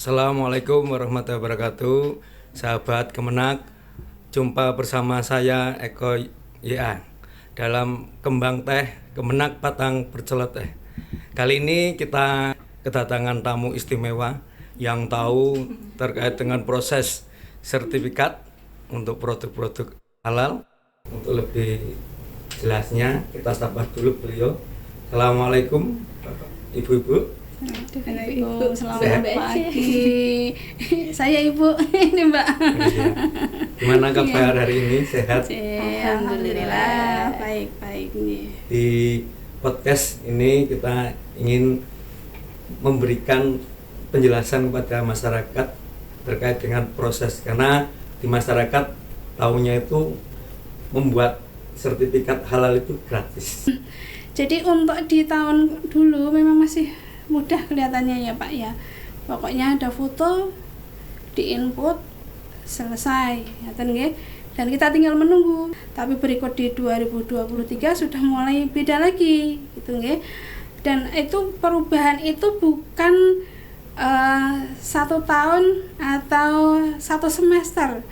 Assalamualaikum warahmatullahi wabarakatuh. Sahabat Kemenak, jumpa bersama saya Eko YA dalam Kembang Teh Kemenak Patang Berceloteh. Kali ini kita kedatangan tamu istimewa yang tahu terkait dengan proses sertifikat untuk produk-produk halal. Untuk lebih jelasnya kita sapa dulu beliau. Assalamualaikum Bapak Ibu-ibu. Ibu, selamat pagi. Saya Ibu ini Mbak. Gimana kabar hari ini? Sehat? Alhamdulillah, baik-baik nih. Di podcast ini kita ingin memberikan penjelasan kepada masyarakat terkait dengan proses, karena di masyarakat tahunya itu membuat sertifikat halal itu gratis. Jadi untuk di tahun dulu memang masih mudah kelihatannya ya Pak ya. Pokoknya ada foto, di-input, selesai, dan kita tinggal menunggu. Tapi berikut di 2023 sudah mulai beda lagi, gitu nggih. Dan itu perubahan itu bukan 1 tahun atau 1 semester,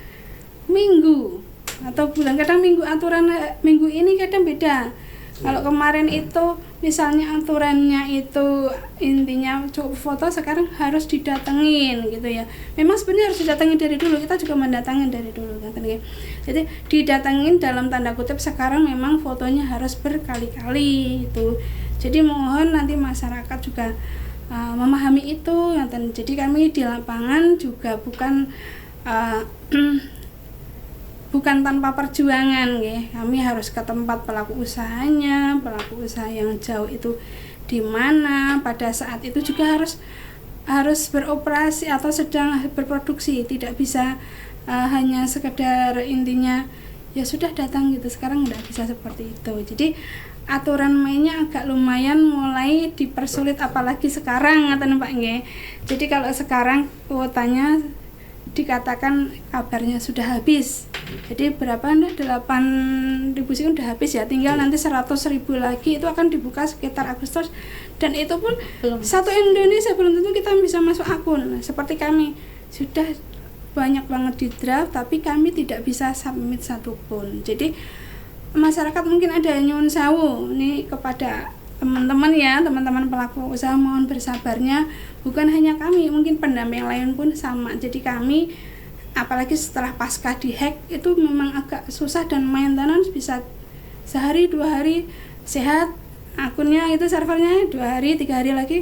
minggu atau bulan, kadang minggu, aturan minggu ini kadang beda. Kalau kemarin itu misalnya aturannya itu intinya cukup foto, sekarang harus didatengin gitu ya. Memang sebenarnya harus didatengin dari dulu, kita juga mendatangin dari dulu kan. Jadi didatengin dalam tanda kutip, sekarang memang fotonya harus berkali-kali itu. Jadi mohon nanti masyarakat juga memahami itu. Jadi kami di lapangan juga bukan bukan tanpa perjuangan ya. Kami harus ke tempat pelaku usahanya, pelaku usaha yang jauh itu di mana, pada saat itu juga harus beroperasi atau sedang berproduksi, tidak bisa hanya sekedar intinya ya sudah datang gitu. Sekarang nggak bisa seperti itu. Jadi aturan mainnya agak lumayan mulai dipersulit, apalagi sekarang ngaten Pak nggih. Jadi kalau sekarang kuotanya dikatakan kabarnya sudah habis. Jadi berapa nih, 8.000 sih udah habis ya, tinggal nanti 100.000 lagi itu akan dibuka sekitar Agustus, dan itu pun satu Indonesia belum tentu kita bisa masuk akun. Seperti kami sudah banyak banget di draft tapi kami tidak bisa submit satupun. Jadi masyarakat mungkin ada nyuwun sewu nih kepada teman-teman ya, teman-teman pelaku usaha, mohon bersabarnya. Bukan hanya kami, mungkin pendamping lain pun sama. Jadi kami apalagi setelah pasca dihack itu memang agak susah, dan maintenance bisa sehari 2 hari sehat akunnya, itu servernya 2 hari 3 hari lagi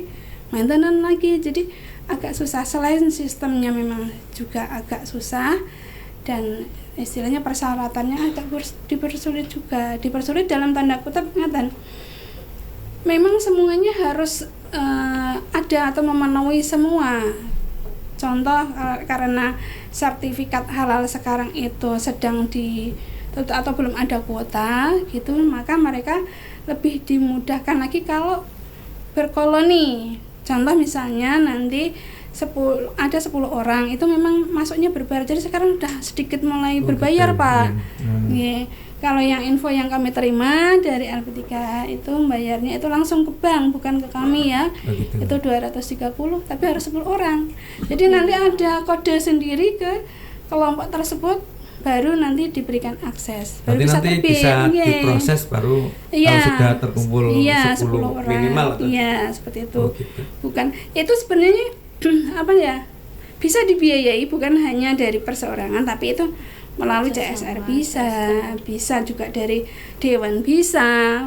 maintenance lagi. Jadi agak susah, selain sistemnya memang juga agak susah, dan istilahnya persyaratannya agak dipersulit juga. Dipersulit dalam tanda kutip ngatan, memang semuanya harus ada atau memenuhi semua. Contoh karena sertifikat halal sekarang itu sedang ditutup atau belum ada kuota gitu, maka mereka lebih dimudahkan lagi kalau berkoloni. Contoh misalnya nanti ada 10 orang itu memang masuknya berbayar. Jadi sekarang udah sedikit mulai berbayar gitu, Pak. Yeah. Kalau yang info yang kami terima dari LP3 itu bayarnya itu langsung ke bank, bukan ke kami ya. Itu 230 tapi harus 10 orang. Jadi nanti ada kode sendiri ke kelompok tersebut, baru nanti diberikan akses. Baru bisa nanti terbit. Bisa diproses baru kalau sudah terkumpul 10 orang. minimal. Iya, seperti itu. Gitu. Bukan, itu sebenarnya apa ya? Bisa dibiayai bukan hanya dari perseorangan, tapi itu melalui CSR bisa juga dari dewan bisa,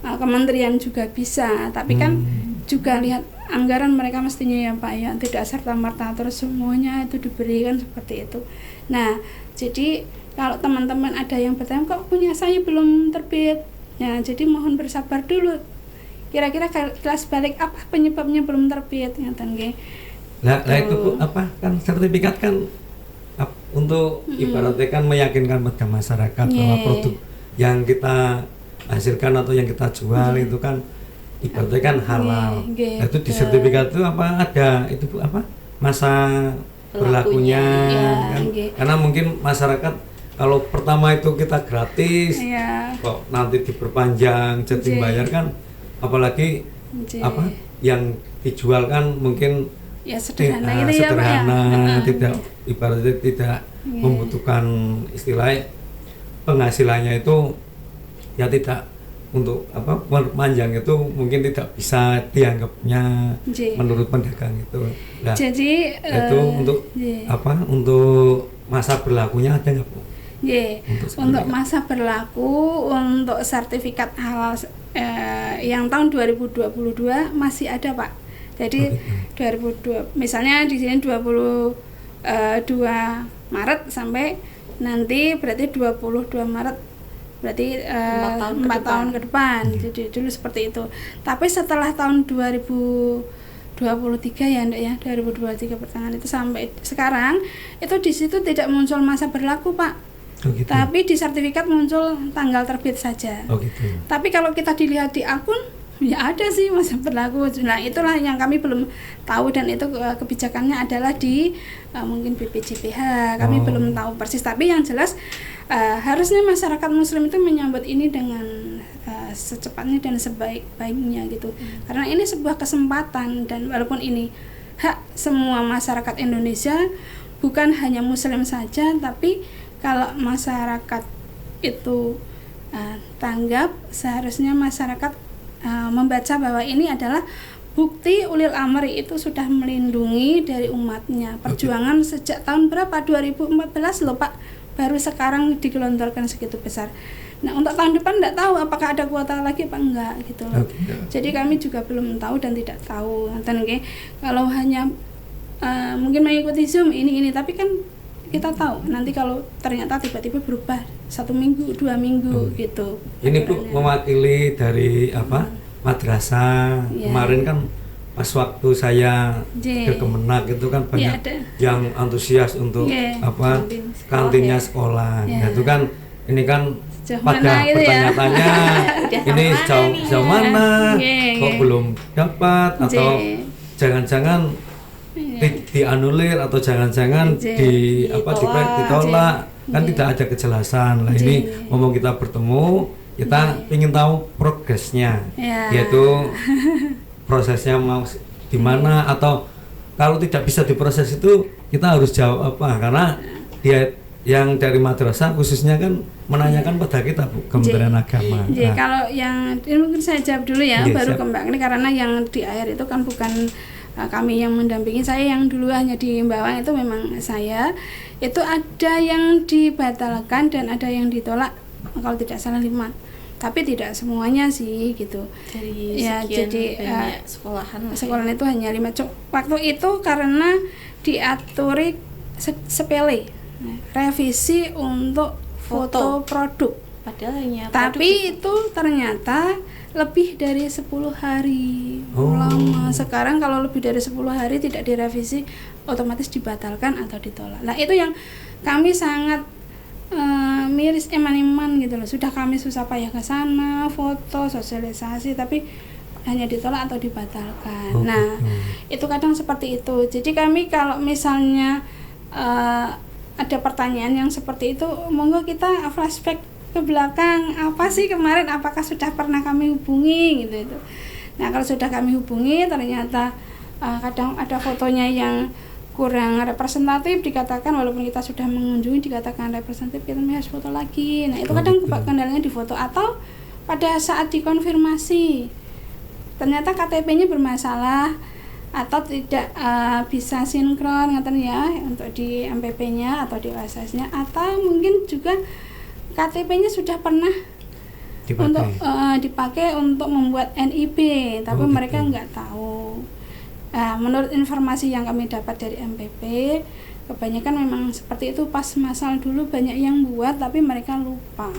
kementerian juga bisa, tapi kan juga lihat anggaran mereka mestinya ya Pak ya, tidak serta-merta terus semuanya itu diberikan seperti itu. Nah, jadi kalau teman-teman ada yang bertanya kok punya saya belum terbit, ya jadi mohon bersabar dulu. Kira-kira kelas balik apa penyebabnya belum terbit, ngaten nggih. Nah, itu apa kan sertifikat kan untuk ibaratnya kan meyakinkan pada masyarakat bahwa produk yang kita hasilkan atau yang kita jual itu kan ibaratnya kan halal. Nah, itu di sertifikat itu apa ada itu apa masa berlakunya kan? Karena mungkin masyarakat kalau pertama itu kita gratis, kok nanti diperpanjang jadi bayar kan, apalagi apa yang dijual kan mungkin ya sederhana gitu ya Pak ya. Sederhana, tidak ibaratnya tidak membutuhkan istilahnya penghasilannya itu ya tidak untuk panjang itu mungkin tidak bisa dianggapnya menurut pedagang itu. Nah, jadi itu untuk untuk masa berlakunya ada nggak Bu? Untuk masa berlaku untuk sertifikat halal yang tahun 2022 masih ada Pak. Jadi 2002 misalnya di sini 22 Maret sampai nanti berarti 22 Maret berarti 4 tahun ke depan. Jadi dulu seperti itu. Tapi setelah tahun 2023 ya Ndek ya, 2023 pertengahan itu sampai sekarang itu di situ tidak muncul masa berlaku Pak. Gitu. Tapi di sertifikat muncul tanggal terbit saja. Gitu. Tapi kalau kita dilihat di akun ya ada sih masa berlaku. Nah itulah yang kami belum tahu dan itu kebijakannya adalah di mungkin BPJPH. Kami belum tahu persis. Tapi yang jelas harusnya masyarakat Muslim itu menyambut ini dengan secepatnya dan sebaik-baiknya gitu. Karena ini sebuah kesempatan dan walaupun ini hak semua masyarakat Indonesia, bukan hanya Muslim saja, tapi kalau masyarakat itu tanggap, seharusnya masyarakat membaca bahwa ini adalah bukti ulil amri itu sudah melindungi dari umatnya. Perjuangan sejak tahun berapa? 2014 loh Pak, baru sekarang digelontorkan segitu besar. Nah untuk tahun depan tidak tahu apakah ada kuota lagi apa enggak gitu loh. Jadi kami juga belum tahu dan tidak tahu. Kalau hanya mungkin mengikuti Zoom ini tapi kan kita tahu nanti kalau ternyata tiba-tiba berubah 1 minggu 2 minggu gitu. Ini Bu mewakili dari madrasah. Kemarin kan pas waktu saya ke Kemenak itu kan banyak yang antusias untuk kantinnya sekolah. Nah, itu kan ini kan pada gitu pertanyaannya ini jauh mana kok belum dapat atau jangan-jangan dianulir atau jangan-jangan ditolak kan tidak ada kejelasan lah. Ini ngomong kita bertemu kita ingin tahu progresnya yaitu prosesnya mau di mana atau kalau tidak bisa diproses itu kita harus jawab apa karena dia yang dari madrasah khususnya kan menanyakan pada kita Bu Kementerian Agama. Nah, kalau yang ini mungkin saya jawab dulu ya baru ke Mbak ini karena yang di akhir itu kan bukan kami yang mendampingi, saya yang dulu hanya di Bawang itu memang saya itu ada yang dibatalkan dan ada yang ditolak kalau tidak salah 5, tapi tidak semuanya sih gitu. Jadi sekolahan itu hanya 5 waktu itu karena diaturi sepele revisi untuk foto produk. Padahal tapi itu ternyata lebih dari 10 hari lama. Sekarang kalau lebih dari 10 hari tidak direvisi otomatis dibatalkan atau ditolak. Nah itu yang kami sangat miris eman-eman gitu loh. Sudah kami susah payah ke sana foto sosialisasi tapi hanya ditolak atau dibatalkan. Nah itu kadang seperti itu. Jadi kami kalau misalnya ada pertanyaan yang seperti itu monggo kita flashback ke belakang apa sih kemarin, apakah sudah pernah kami hubungi gitu itu. Nah kalau sudah kami hubungi ternyata kadang ada fotonya yang kurang representatif dikatakan walaupun kita sudah mengunjungi dikatakan representatif kita harus foto lagi. Nah itu kadang kendalanya di foto atau pada saat dikonfirmasi ternyata KTP-nya bermasalah atau tidak bisa sinkron ya untuk di MPP-nya atau di OSS-nya atau mungkin juga KTP-nya sudah pernah dipakai untuk membuat NIB, tapi mereka nggak tahu. Menurut informasi yang kami dapat dari MPP, kebanyakan memang seperti itu pas masal dulu banyak yang buat, tapi mereka lupa.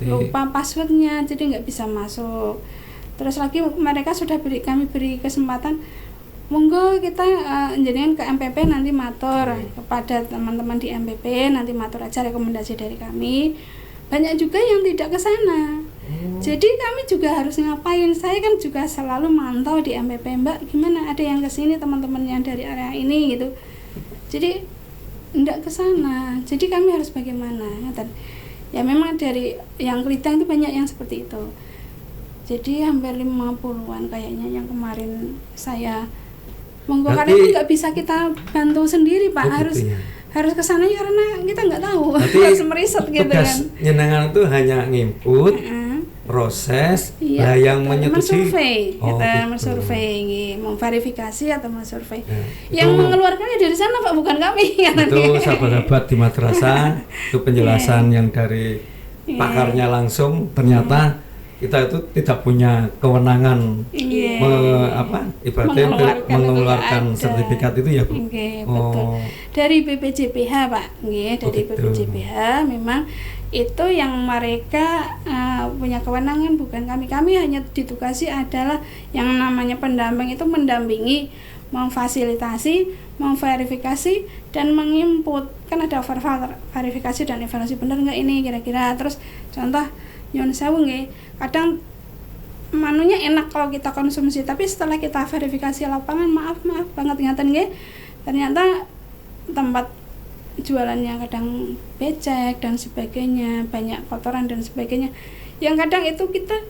Lupa passwordnya, jadi nggak bisa masuk. Terus lagi mereka sudah kami beri kesempatan, monggo kita jadikan ke MPP nanti matur kepada teman-teman di MPP nanti matur aja rekomendasi dari kami. Banyak juga yang tidak ke sana. Jadi kami juga harus ngapain? Saya kan juga selalu mantau di MPP, Mbak, gimana ada yang ke sini teman-teman yang dari area ini gitu. Jadi enggak ke sana. Jadi kami harus bagaimana? Ya memang dari yang Kelitang itu banyak yang seperti itu. Jadi hampir 50-an kayaknya yang kemarin saya Monggo, karena Berarti- itu nggak bisa kita bantu sendiri Pak, Oh, harus gitu ya. harus ke sana ya, karena kita nggak tahu. Berarti harus meriset gitu tugas kan. nyenengan itu hanya nginput, Heeh. proses, Iya, lah yang betul. menyetujui. Mensurvei, Oh, kita gitu. mensurvei, memverifikasi atau mensurvei. Ya, Yang itu- mengeluarkannya dari sana Pak, bukan kami. Itu sahabat-sahabat di madrasah, itu penjelasan yang dari Iya. pakarnya langsung. Ternyata kita itu tidak punya kewenangan Iya. ibaratnya Mengeluarkan mengeluarkan itu nggak ada. sertifikat itu ya Bu. Oke, betul. Oh, Dari BPJPH Pak, nggih, dari gitu. BPJPH memang itu yang mereka punya kewenangan, bukan kami. Kami hanya ditugasi adalah yang namanya pendamping, itu mendampingi, memfasilitasi, memverifikasi dan menginput. Kan ada verifikasi dan evaluasi, benar nggak ini kira-kira. Terus contoh nyuwun sewu nggih, kadang manunya enak kalau kita konsumsi, tapi setelah kita verifikasi lapangan, maaf banget ngaten nggih, ternyata tempat jualannya kadang becek dan sebagainya, banyak kotoran dan sebagainya, yang kadang itu kita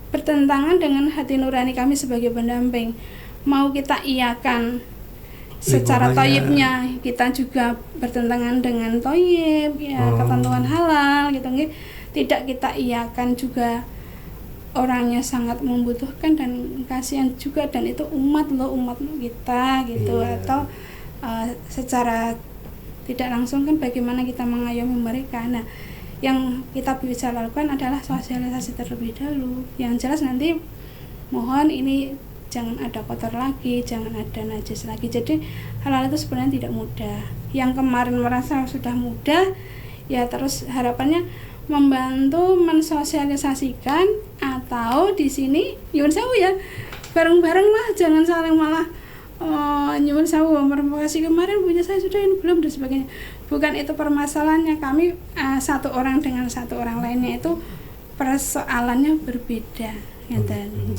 bertentangan dengan hati nurani kami sebagai pendamping. Mau kita iakan secara Lingkungannya. toyibnya, kita juga bertentangan dengan toyib ya, ketentuan halal gitu nggih. Tidak kita iakan juga, orangnya sangat membutuhkan dan kasihan juga, dan itu umat kita gitu. Iya. Atau secara tidak langsung kan bagaimana kita mengayomi mereka. Nah, yang kita bisa lakukan adalah sosialisasi terlebih dahulu. Yang jelas nanti mohon ini jangan ada kotor lagi, jangan ada najis lagi. Jadi hal-hal itu sebenarnya tidak mudah. Yang kemarin merasa sudah mudah, ya terus harapannya membantu mensosialisasikan, atau di sini nyuwun sewu ya, bareng-bareng lah, jangan saling malah nyuwun sewu merempokasi kemarin punya saya sudah ini belum dan sebagainya. Bukan itu permasalahannya. Kami satu orang dengan satu orang lainnya itu persoalannya berbeda. Ngeten.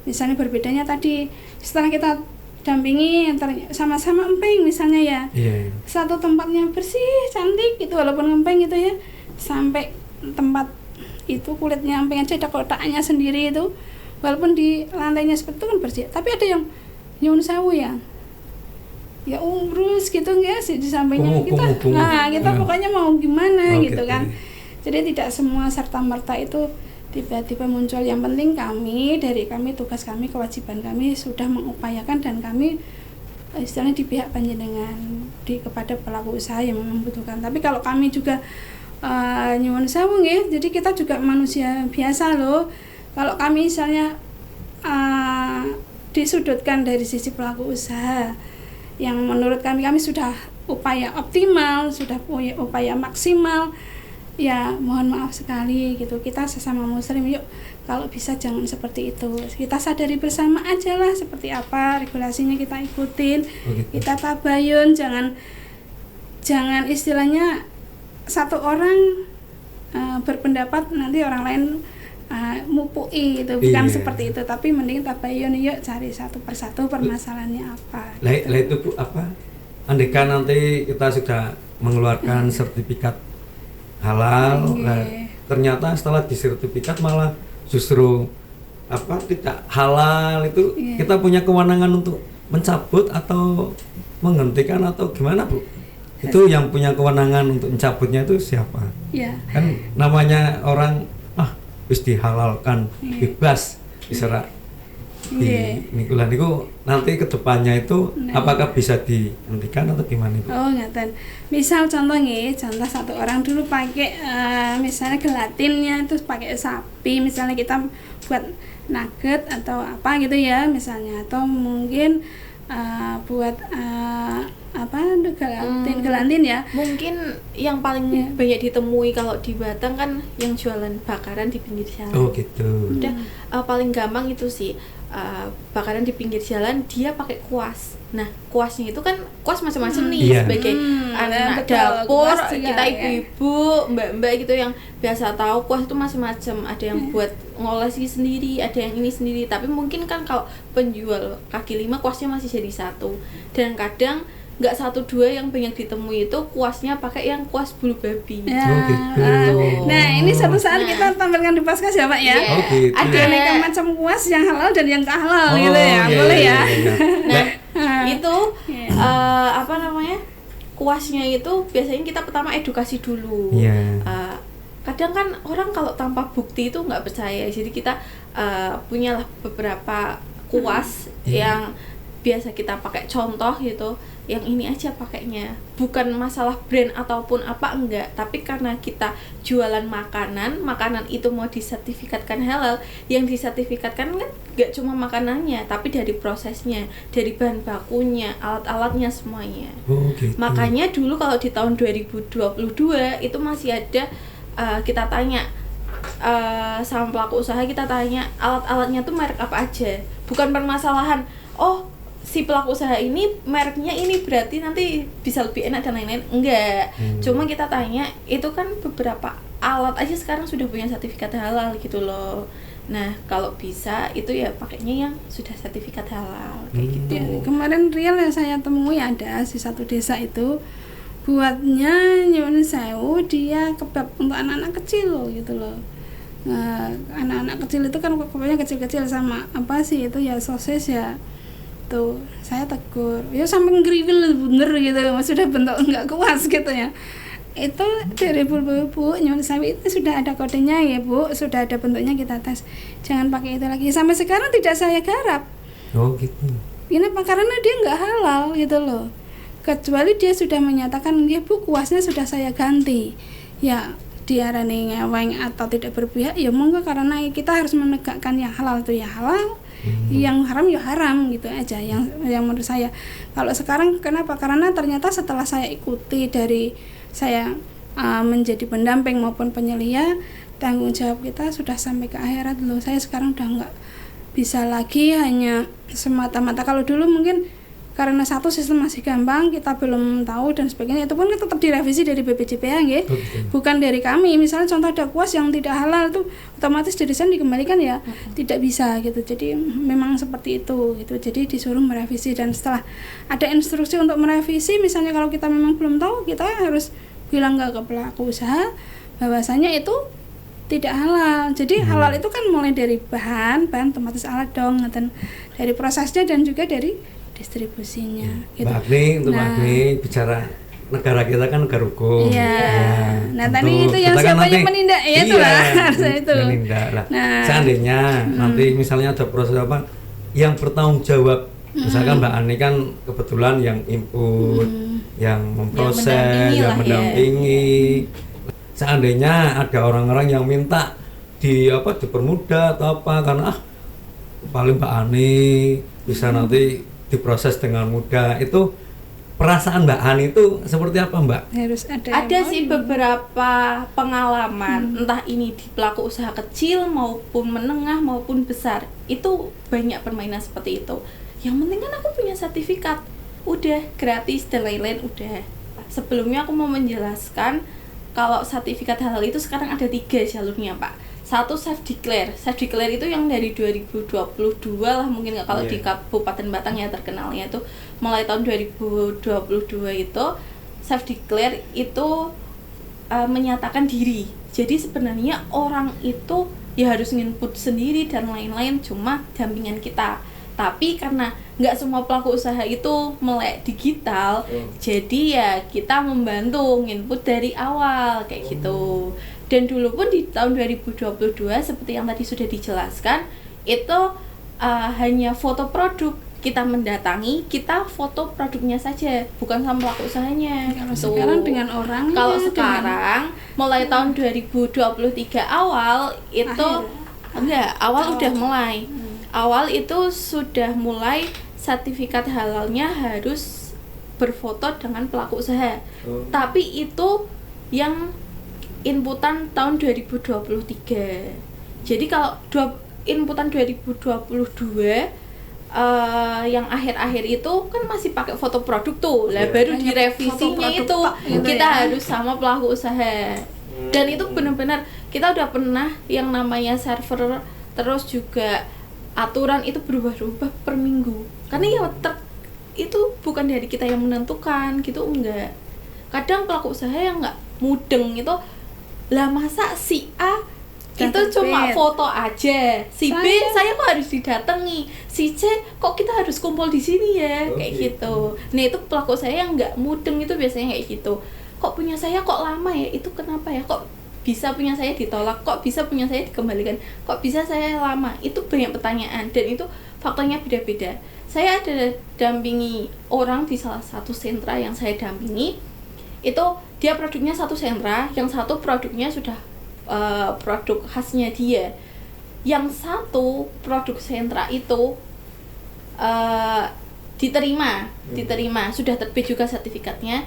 Misalnya berbedanya tadi setelah kita dampingi sama-sama empeng misalnya ya. Iya. Satu tempatnya bersih, cantik gitu, walaupun ngempeng gitu ya. Sampai tempat itu kulitnya empeng aja, ada kotaknya sendiri itu. Walaupun di lantainya seperti itu kan bersih, tapi ada yang nyuwun sewu ya urus gitu nggak sih di sampingnya kita. Nah, kita pokoknya mau gimana gitu kan. Jadi tidak semua serta merta itu tiba-tiba muncul. Yang penting dari kami tugas kami, kewajiban kami sudah mengupayakan, dan kami istilahnya di pihak panjenengan kepada pelaku usaha yang membutuhkan. Tapi kalau kami juga nyuwun sewu nggih, jadi kita juga manusia biasa loh. Kalau kami misalnya disudutkan dari sisi pelaku usaha, yang menurut kami sudah upaya optimal, sudah punya upaya maksimal, ya mohon maaf sekali gitu. Kita sesama muslim, yuk kalau bisa jangan seperti itu. Kita sadari bersama aja lah seperti apa regulasinya, kita ikutin, kita tabayun, jangan istilahnya satu orang berpendapat nanti orang lain mupui itu, bukan seperti itu. Tapi mending tabayun, yuk cari satu persatu permasalahannya apa. Lah itu Bu, andaikan nanti kita sudah mengeluarkan sertifikat halal, ternyata setelah disertifikat malah justru tidak halal, itu kita punya kewenangan untuk mencabut atau menghentikan atau gimana Bu? Itu yang punya kewenangan untuk mencabutnya itu siapa? Ya. Kan namanya orang wis dihalalkan, bebas diserak di nikulan itu, nanti kedepannya itu apakah bisa dihentikan atau gimana Bu? Oh ngaten. Misal contoh satu orang dulu pakai misalnya gelatinnya itu pakai sapi, misalnya kita buat nugget atau apa gitu ya misalnya, atau mungkin buat gelatin ya. Mungkin yang paling banyak ditemui kalau di Batang kan yang jualan bakaran di pinggir jalan. Oh gitu. Udah paling gampang itu sih, bakaran di pinggir jalan dia pakai kuas. Nah, kuasnya itu kan kuas macam-macam nih, sebagai anak dapur, kita ibu-ibu, mbak-mbak gitu yang biasa tahu kuas itu macam-macam. Ada yang buat ngolesi sendiri, ada yang ini sendiri. Tapi mungkin kan kalau penjual kaki lima kuasnya masih jadi satu. Dan kadang nggak satu dua yang banyak ditemui itu kuasnya pakai yang kuas bulu babi. Nah ini satu saat kita tampilkan di podcast ya Pak ya. Gitu. Ada aneka macam kuas yang halal dan yang tak halal gitu ya, boleh ya. Nah, kuasnya itu biasanya kita pertama edukasi dulu. Kadang kan orang kalau tanpa bukti itu nggak percaya, jadi kita punyalah beberapa kuas yang biasa kita pakai contoh gitu, yang ini aja pakainya, bukan masalah brand ataupun apa, enggak, tapi karena kita jualan makanan itu mau disertifikatkan halal, yang disertifikatkan kan nggak cuma makanannya, tapi dari prosesnya, dari bahan bakunya, alat-alatnya semuanya. Gitu. Makanya dulu kalau di tahun 2022 itu masih ada kita tanya sama pelaku usaha, kita tanya alat-alatnya tuh merek apa aja, bukan permasalahan si pelaku usaha ini mereknya ini berarti nanti bisa lebih enak dan lain-lain, enggak. Cuma kita tanya, itu kan beberapa alat aja sekarang sudah punya sertifikat halal gitu loh. Nah kalau bisa itu ya pakainya yang sudah sertifikat halal kayak gitu. Kemarin real yang saya temui ada si satu desa itu buatnya nyuwun sewu, dia kebab untuk anak-anak kecil loh gitu loh. Nah, anak-anak kecil itu kan kebabnya kecil-kecil sama apa sih itu ya, sosis ya. Tuh saya tegur, ya sampai ngeriwil bener gitu, sudah bentuk enggak kuas gitu ya. Itu dari bu nyuwun sewu itu sudah ada kodenya ya Bu, sudah ada bentuknya, kita tes, jangan pakai itu lagi. Sampai sekarang tidak saya garap. Gitu. Ini karena dia nggak halal gitu loh. Kecuali dia sudah menyatakan, ya Bu kuasnya sudah saya ganti, ya diarani ngeweng atau tidak berpihak, ya monggo, karena kita harus menegakkan yang halal itu ya halal, yang haram ya haram gitu aja yang menurut saya. Kalau sekarang kenapa? Karena ternyata setelah saya ikuti dari saya menjadi pendamping maupun penyelia, tanggung jawab kita sudah sampai ke akhirat loh. Saya sekarang udah nggak bisa lagi hanya semata-mata, kalau dulu mungkin karena satu sistem masih gampang, kita belum tahu dan sebagainya, itu pun tetap direvisi dari BPJPH nggih. Bukan dari kami. Misalnya contoh ada kuas yang tidak halal itu otomatis dari sana dikembalikan ya, tidak bisa gitu. Jadi memang seperti itu gitu. Jadi disuruh merevisi, dan setelah ada instruksi untuk merevisi, misalnya kalau kita memang belum tahu, kita harus bilang ke pelaku usaha bahwasanya itu tidak halal. Jadi halal itu kan mulai dari bahan otomatis alat dong, dan dari prosesnya dan juga dari distribusinya. Gitu. Mbak Agni bicara negara kita kan negara hukum. Nah tadi itu yang siapa yang menindak ya, itu lah itu. Menindak lah. Seandainya nanti misalnya ada proses apa yang bertanggung jawab, misalkan Mbak Ani kan kebetulan yang input, yang memproses, yang mendampingi. Seandainya ada orang-orang yang minta dipermudah atau apa, karena paling Mbak Ani bisa nanti diproses dengan mudah, itu perasaan Mbak Ani itu seperti apa Mbak? Harus ada sih beberapa pengalaman, entah ini di pelaku usaha kecil maupun menengah maupun besar, itu banyak permainan seperti itu. Yang penting kan aku punya sertifikat, udah gratis dan lain-lain udah. Sebelumnya aku mau menjelaskan kalau sertifikat halal itu sekarang ada 3 jalurnya Pak. Satu self declare itu yang dari 2022 lah mungkin, kalau di Kabupaten Batang ya terkenalnya itu mulai tahun 2022 itu self declare itu menyatakan diri. Jadi sebenarnya orang itu ya harus nginput sendiri dan lain-lain, cuma dampingan kita. Tapi karena nggak semua pelaku usaha itu melek digital, jadi ya kita membantu nginput dari awal kayak gitu. Dan dulu pun di tahun 2022 seperti yang tadi sudah dijelaskan, itu hanya foto produk, kita mendatangi, kita foto produknya saja, bukan sama pelaku usahanya. Kalau sekarang dengan orang. Kalau sekarang mulai tahun 2023 awal itu udah mulai. Awal itu sudah mulai sertifikat halalnya harus berfoto dengan pelaku usaha. Tapi itu yang inputan tahun 2023. Jadi kalau inputan 2022 yang akhir-akhir itu kan masih pakai foto produk tuh. Lah baru direvisinya itu kita harus sama pelaku usaha. Dan itu benar-benar kita udah pernah yang namanya server, terus juga aturan itu berubah-ubah per minggu. Karena ya itu bukan dari kita yang menentukan gitu, enggak. Kadang pelaku usaha yang enggak mudeng itu, lah masa si A itu cuma foto aja. Si B saya kok harus didatangi, si C kok kita harus kumpul di sini ya, kayak gitu. Nah itu pelaku saya yang nggak mudeng itu biasanya kayak gitu. Kok punya saya kok lama ya, itu kenapa ya, kok bisa punya saya ditolak, kok bisa punya saya dikembalikan, kok bisa saya lama. Itu banyak pertanyaan dan itu faktornya beda-beda. Saya ada dampingi orang di salah satu sentra yang saya dampingi, itu dia produknya satu sentra, yang satu produknya sudah produk khasnya dia, yang satu produk sentra itu diterima sudah terbit juga sertifikatnya,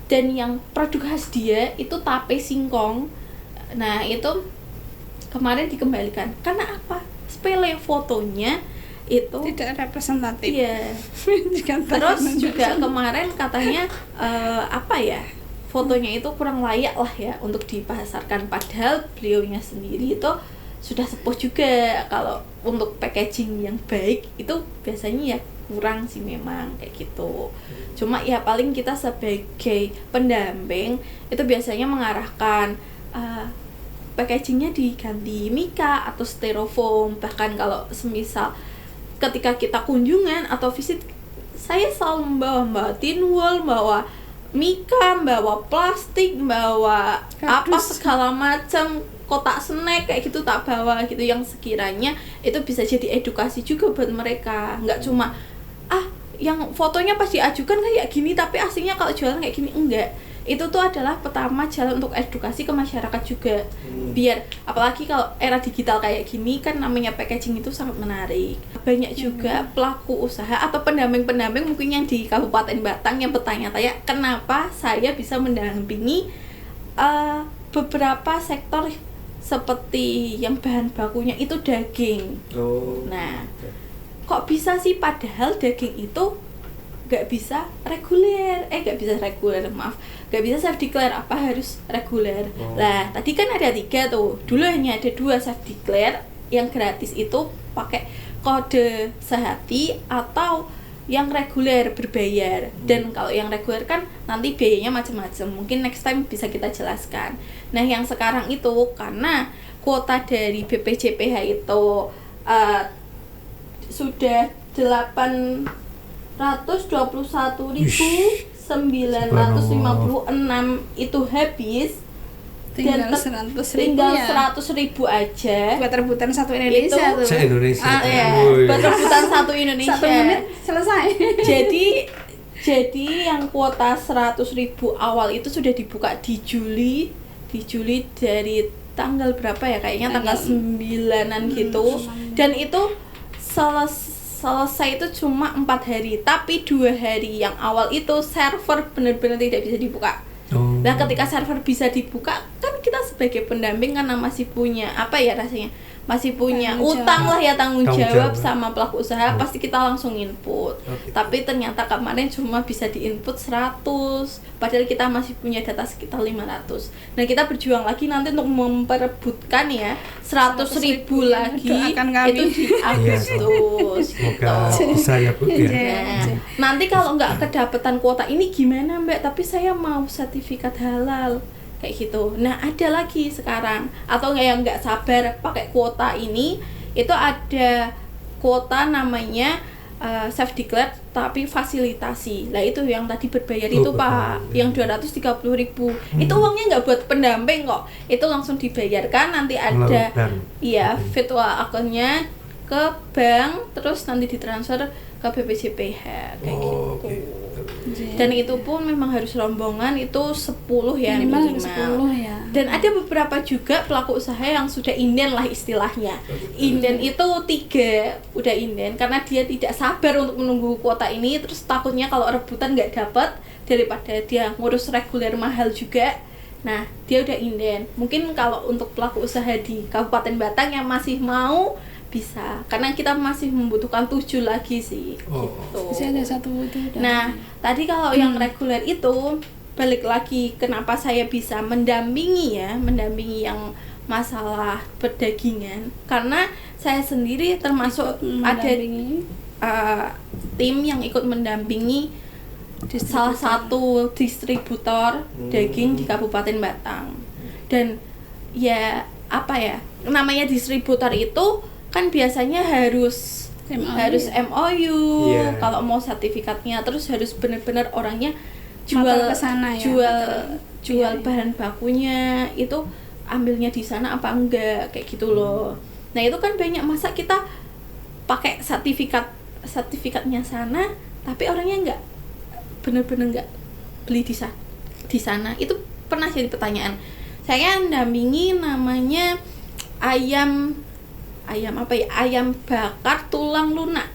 dan yang produk khas dia itu tape singkong. Nah itu kemarin dikembalikan karena apa? Sepele, fotonya itu tidak representatif. Iya. Terus juga kemarin katanya apa ya, fotonya itu kurang layak lah ya untuk dipasarkan, padahal beliaunya sendiri itu sudah sepuh juga. Kalau untuk packaging yang baik itu biasanya ya kurang sih memang kayak gitu. Cuma ya paling kita sebagai pendamping itu biasanya mengarahkan packagingnya diganti mika atau styrofoam. Bahkan kalau semisal ketika kita kunjungan atau visit, saya selalu membawa tin wool, bawa mika, bawa plastik, bawa apa segala macam, kotak snack kayak gitu tak bawa gitu, yang sekiranya itu bisa jadi edukasi juga buat mereka. Nggak cuma yang fotonya pas diajukan kayak gini tapi aslinya kalau jualan kayak gini, enggak. Itu tuh adalah pertama jalan untuk edukasi ke masyarakat juga. Biar apalagi kalau era digital kayak gini kan, namanya packaging itu sangat menarik. Banyak juga pelaku usaha atau pendamping-pendamping mungkin yang di Kabupaten Batang yang bertanya-tanya kenapa saya bisa mendampingi beberapa sektor seperti yang bahan bakunya itu daging. Nah, kok bisa sih, padahal daging itu nggak bisa reguler, nggak bisa self declare, apa harus reguler. Lah tadi kan ada 3 tuh, dulu hanya ada 2 self declare, yang gratis itu pakai kode sehati atau yang reguler berbayar. Dan kalau yang reguler kan nanti biayanya macam-macam, mungkin next time bisa kita jelaskan. Nah yang sekarang itu karena kuota dari BPJPH itu sudah 821.956 itu habis, tinggal dan 100.000 aja buat rebutan satu Indonesia itu, tuh. Se-Indonesia. Buat rebutan satu Indonesia. 1 menit selesai. Jadi yang kuota 100.000 awal itu sudah dibuka di Juli dari tanggal berapa ya, kayaknya tanggal 9-an gitu. Dan itu selesai itu cuma 4 hari, tapi 2 hari yang awal itu server benar-benar tidak bisa dibuka. Nah ketika server bisa dibuka kan kita sebagai pendamping karena masih punya apa ya rasanya, masih punya utang lah ya, tanggung jawab sama pelaku usaha, pasti kita langsung input. Tapi ternyata kemarin cuma bisa diinput 100, padahal kita masih punya data sekitar 500. Nah kita berjuang lagi nanti untuk memperebutkan ya 100.000 lagi itu di Agustus. Semoga bisa ya Bu ya. Nah, nanti kalau nggak kedapetan kuota ini gimana Mbak? Tapi saya mau sertifikat halal kayak gitu. Nah ada lagi sekarang, atau yang nggak sabar pakai kuota ini, itu ada kuota namanya self declare tapi fasilitasi. Lah itu yang tadi berbayar itu Pak, yang 230.000 itu uangnya nggak buat pendamping kok, itu langsung dibayarkan, nanti ada virtual akunnya ke bank, terus nanti ditransfer ke BPJPH kayak gitu. Dan itu pun memang harus rombongan itu 10 ya minimal. 10 ya. Dan ada beberapa juga pelaku usaha yang sudah inden lah istilahnya. Inden itu 3 udah inden karena dia tidak sabar untuk menunggu kuota ini, terus takutnya kalau rebutan nggak dapat daripada dia ngurus reguler mahal juga. Nah dia udah inden. Mungkin kalau untuk pelaku usaha di Kabupaten Batang yang masih mau bisa, karena kita masih membutuhkan 7 lagi sih gitu. Masih ada 1 itu. Nah tadi kalau yang reguler itu balik lagi kenapa saya bisa mendampingi yang masalah perdagingan, karena saya sendiri termasuk ada tim yang ikut mendampingi salah satu distributor daging di Kabupaten Batang. Dan ya apa ya, namanya distributor itu kan biasanya harus MOU kalau mau sertifikatnya, terus harus benar-benar orangnya jual kesana, jual bahan bakunya itu ambilnya di sana apa enggak kayak gitu loh. Nah itu kan banyak, masa kita pakai sertifikatnya sana tapi orangnya enggak benar-benar enggak beli di sana. Itu pernah jadi pertanyaan. Saya dampingi namanya ayam bakar tulang lunak.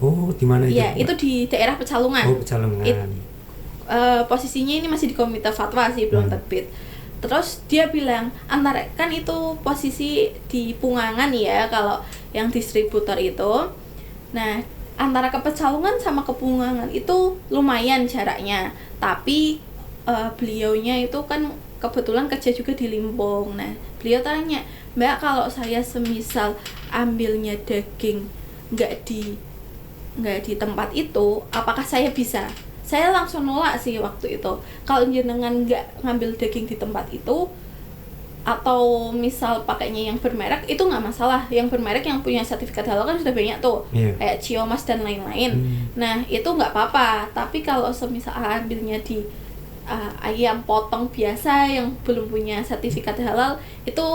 Oh, di mana itu? Ya, itu di daerah Pecalungan. Oh, Pecalungan. Posisinya ini masih di komite fatwa sih, belum terbit. Terus dia bilang antara kan itu posisi di Pungangan ya kalau yang distributor itu. Nah, antara ke Pecalungan sama ke Pungangan itu lumayan jaraknya. Tapi beliaunya itu kan kebetulan kerja juga di Limpung. Nah, beliau tanya, "Mbak, kalau saya semisal ambilnya daging nggak di tempat itu, apakah saya bisa?" Saya langsung nolak sih waktu itu. Kalau jenengan nggak ngambil daging di tempat itu, atau misal pakainya yang bermerek, itu nggak masalah. Yang bermerek yang punya sertifikat halal kan sudah banyak tuh, kayak Ciomas dan lain-lain. Nah itu nggak apa-apa. Tapi kalau semisal ambilnya di ayam potong biasa yang belum punya sertifikat halal, itu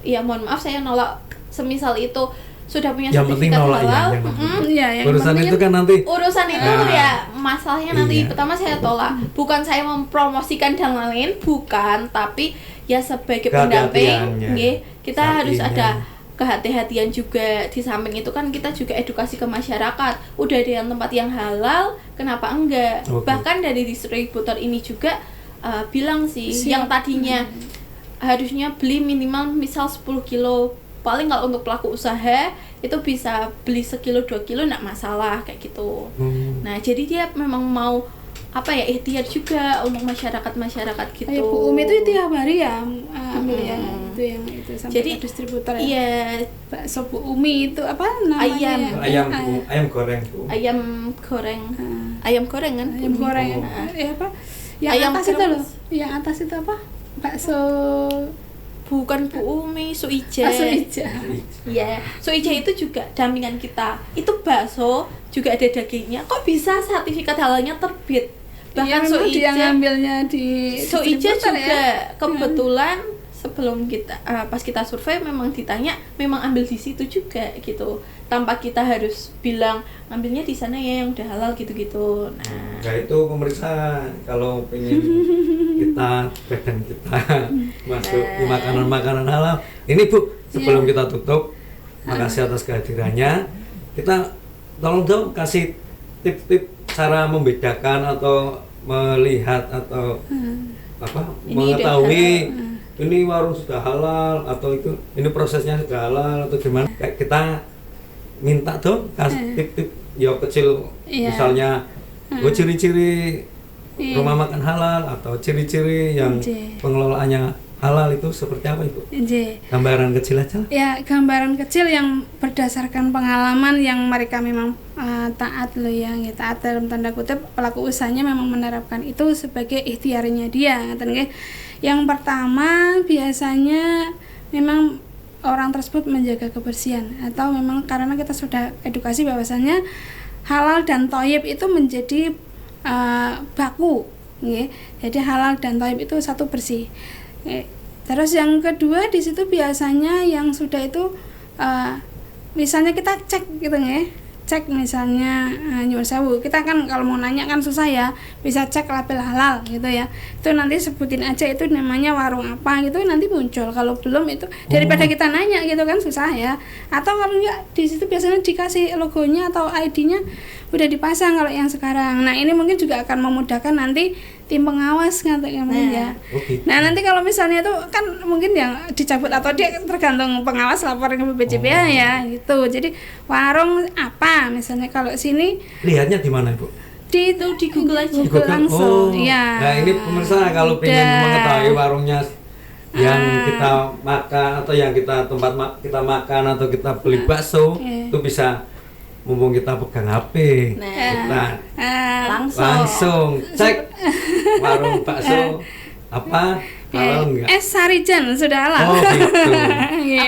ya mohon maaf saya nolak. Semisal itu sudah punya sertifikat halal, urusan itu kan nanti ya masalahnya nanti. Pertama saya tolak, bukan saya mempromosikan dan lain-lain, bukan, tapi ya sebagai pendamping kita harus ada kehati-hatian juga. Di samping itu kan kita juga edukasi ke masyarakat, udah ada yang tempat yang halal, kenapa enggak. Bahkan dari distributor ini juga bilang sih, yang tadinya harusnya beli minimal misal 10 kilo, paling kalau untuk pelaku usaha itu bisa beli 1 kilo 2 kilo nggak masalah kayak gitu. Nah jadi dia memang mau ikhtiar juga untuk masyarakat gitu. Bu Umi itu tiap hari ya ambil yang itu sampai jadi ke distributor ya. Iya, bakso Bu Umi itu apa namanya? Ayam goreng. Ayam goreng kan? Ayam goreng. Ya apa? Yang ayam atas itu loh. Yang atas itu apa? Bakso. Bukan Bu Umi, Suija. Iya, Suija itu juga dampingan kita. Itu bakso juga ada dagingnya. Kok bisa sertifikat halalnya terbit? Bahkan Suija ngambilnya di Suija juga ya? kebetulan sebelum kita pas kita survei memang ditanya, memang ambil di situ juga gitu. Tanpa kita harus bilang ngambilnya di sana ya yang udah halal gitu-gitu. Nah itu pemirsa, kalau pengen badan kita masuk di makanan-makanan halal. Ini Bu, sebelum kita tutup, makasih atas kehadirannya. Kita tolong dong kasih tip-tip cara membedakan atau melihat atau mengetahui ini warung sudah halal atau ini prosesnya sudah halal atau gimana. Kayak kita minta dong kasih tip-tip ya kecil, misalnya ciri-ciri rumah makan halal atau ciri-ciri yang pengelolaannya halal itu seperti apa Ibu? Gambaran kecil aja lah. Ya, gambaran kecil yang berdasarkan pengalaman yang mereka memang taat loh ya, taat dalam tanda kutip, pelaku usahanya memang menerapkan itu sebagai ikhtiarnya dia. Yang pertama biasanya memang orang tersebut menjaga kebersihan, atau memang karena kita sudah edukasi bahwasannya halal dan thayyib itu menjadi baku, jadi halal dan thayyib itu satu bersih. Terus yang kedua di situ biasanya yang sudah itu misalnya kita cek gitu cek misalnya nyuwun sewu, kita kan kalau mau nanya kan susah ya, bisa cek label halal gitu ya, itu nanti sebutin aja itu namanya warung apa gitu, nanti muncul. Kalau belum itu daripada kita nanya gitu kan susah ya. Atau kalau enggak di situ biasanya dikasih logonya atau ID-nya udah dipasang kalau yang sekarang. Nah ini mungkin juga akan memudahkan nanti tim pengawas ya. Nah nanti kalau misalnya itu kan mungkin yang dicabut atau dia tergantung pengawas lapor ke BPJPH ya gitu. Jadi warung apa misalnya, kalau sini lihatnya di mana Ibu? Di Google aja. Google langsung. Ya. Nah ini pemirsa kalau ingin mengetahui warungnya yang kita makan atau yang kita kita makan atau kita beli bakso itu bisa, mumpung kita pegang HP, kita langsung cek warung bakso apa Halal enggak? Sarijan sudah halal. Oh gitu.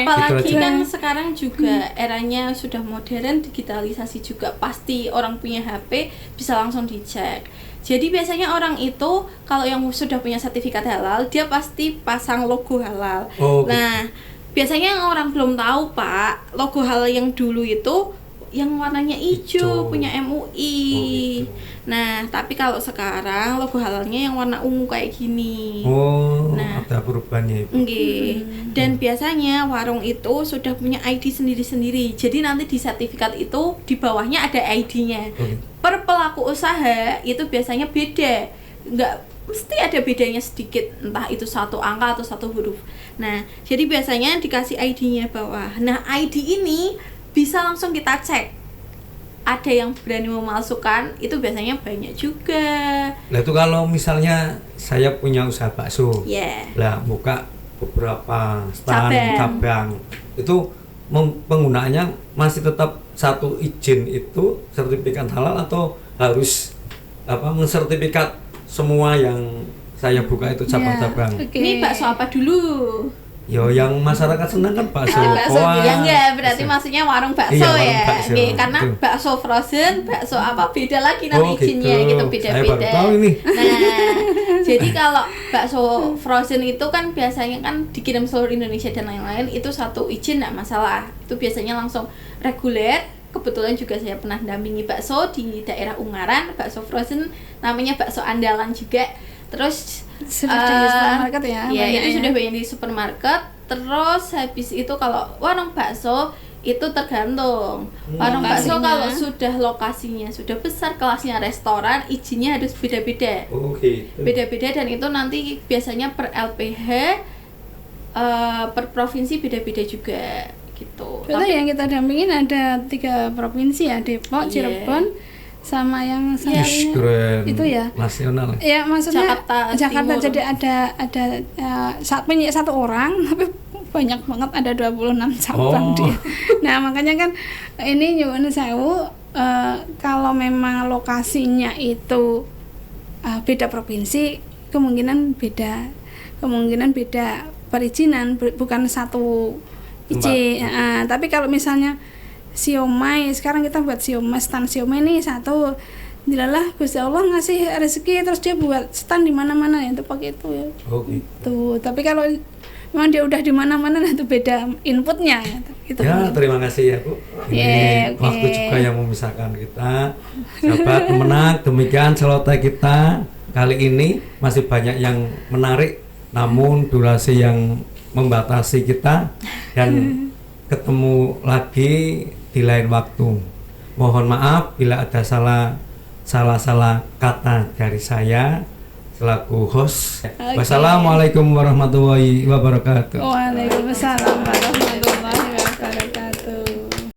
Apalagi Gitu aja. kan sekarang juga eranya sudah modern, digitalisasi juga, pasti orang punya HP bisa langsung dicek. Jadi biasanya orang itu kalau yang sudah punya sertifikat halal, dia pasti pasang logo halal. Oh, gitu. Nah, biasanya yang orang belum tahu, Pak, logo halal yang dulu itu yang warnanya hijau, punya MUI. Oh, gitu. Nah, tapi kalau sekarang logo halalnya yang warna ungu kayak gini. Oh, Nah. ada perubahannya Ibu. Nggih. Dan biasanya warung itu sudah punya ID sendiri-sendiri. Jadi nanti di sertifikat itu di bawahnya ada ID-nya. Oh, gitu. Per pelaku usaha itu biasanya beda. Enggak mesti ada bedanya sedikit, entah itu satu angka atau satu huruf. Nah, jadi biasanya dikasih ID-nya bawah. Nah, ID ini bisa langsung kita cek. Ada yang berani memalsukan, itu biasanya banyak juga. Nah itu kalau misalnya saya punya usaha bakso, Ya. lah buka beberapa stand cabang, itu penggunaannya masih tetap satu izin itu sertifikat halal atau harus mensertifikat semua yang saya buka itu cabang-cabang? Ya, oke. Ini bakso apa dulu? Yo yang masyarakat senang kan bakso Bakso koas. ya enggak, berarti maksudnya warung bakso Iya, warung ya. bakso, Nggih, karena betul. bakso frozen, bakso apa beda lagi nanti Oh, izinnya gitu. gitu Saya baru beda-beda. tahu ini. Nah, jadi kalau bakso frozen itu kan biasanya kan dikirim seluruh Indonesia dan lain-lain, itu satu izin enggak masalah. Itu biasanya langsung reguler. Kebetulan juga saya pernah dampingi bakso di daerah Ungaran, bakso frozen namanya bakso andalan juga. Terus Sudah di supermarket ya? Ya, banyak itu ya? sudah banyak di supermarket. Terus habis itu kalau warung bakso itu tergantung. Warung bakso Lokasinya. kalau sudah lokasinya sudah besar, kelasnya restoran, izinnya harus beda-beda. Oh gitu. Beda-beda, dan itu nanti biasanya per LPH, per provinsi beda-beda juga gitu. Betul, yang kita dampingin ada 3 provinsi ya, Depok, Iya. Cirebon, sama yang Ish, satunya keren. itu ya. Nasional. Ya maksudnya Jakarta Jakarta Timur. jadi ada punya satu orang tapi banyak banget, ada 26 cabang Oh. dia. Nah makanya kan ini nyuwun sewu, kalau memang lokasinya itu beda provinsi, kemungkinan beda perizinan, bukan satu izin. Tapi kalau misalnya siomay, sekarang kita buat siomay, stand siomay ini satu, dilalah Gusti Allah ngasih rezeki terus dia buat stand di mana-mana ya, itu pakai itu ya. Oh gitu. Tuh, tapi kalau memang dia udah di mana-mana, nah itu beda inputnya gitu. Ya, terima kasih ya Bu. Ini Oke. waktu juga yang memisahkan kita. Sahabat Kemenak, demikian celoteh kita kali ini. Masih banyak yang menarik, namun durasi yang membatasi kita, dan ketemu lagi di lain waktu. Mohon maaf bila ada salah kata dari saya selaku host. Oke. Wassalamualaikum warahmatullahi wabarakatuh. Waalaikumsalam warahmatullahi